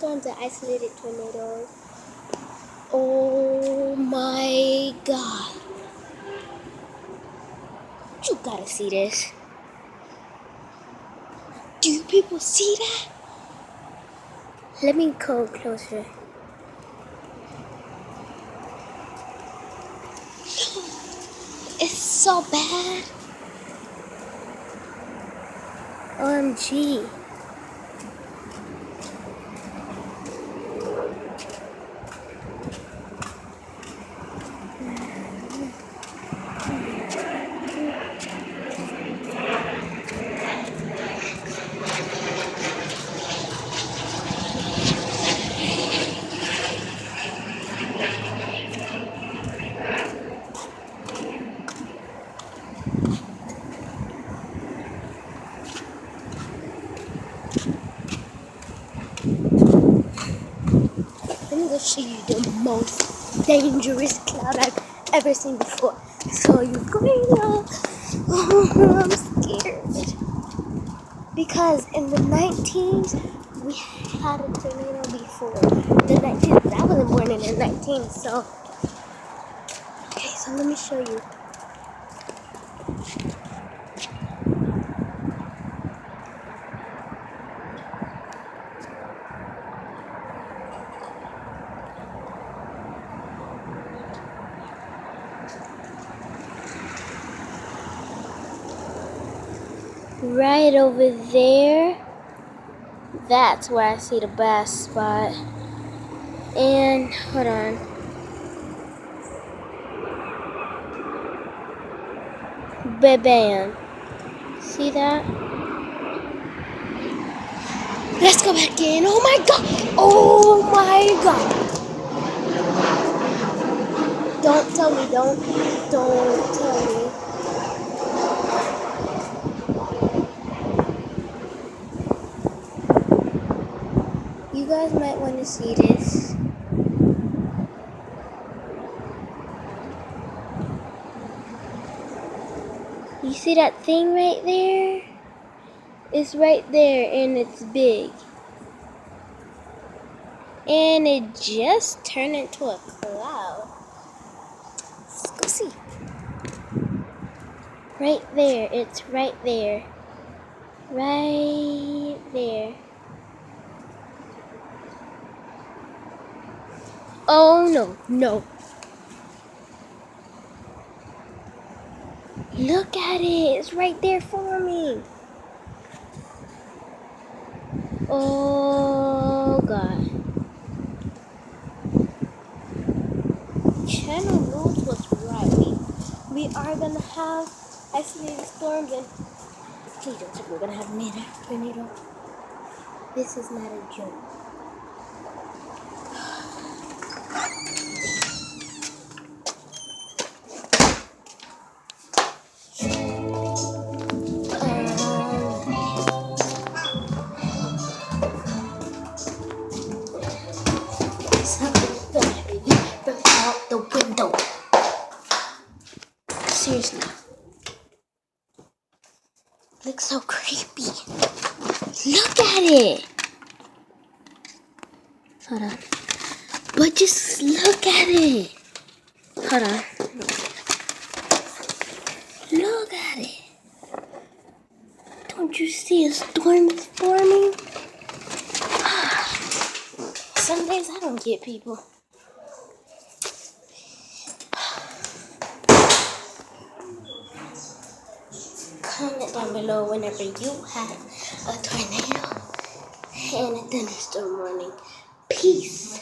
storms are isolated tornadoes. Oh my god. You gotta see this. Do you people see that? Let me go closer. It's so bad. OMG. Let me go show you the most dangerous cloud I've ever seen before. So you're going up. Oh, I'm scared. Because in the 19s, we had a tornado before. The 19s, I wasn't born in the 19s, so. Okay, so let me show you. Right over there, that's where I see the best spot. And hold on. Bam. See that? Let's go back in. Oh my god. Oh my god. Don't tell me. Don't tell me. You guys might want to see this. You see that thing right there? It's right there and it's big. And it just turned into a cloud. Let's go see. Right there. It's right there. Right there. Oh no, no. Look at it. It's right there for me. Oh god. Channel knows what's right. We are gonna have isolated storms and please don't think we're gonna have a tornado. This is not a joke. Out the window. Seriously. Looks so creepy. Look at it. Hold on. But just look at it. Hold on. Look at it. Don't you see a storm is forming? Some days I don't get people. Comment down below whenever you have a tornado and a thunderstorm warning. Peace.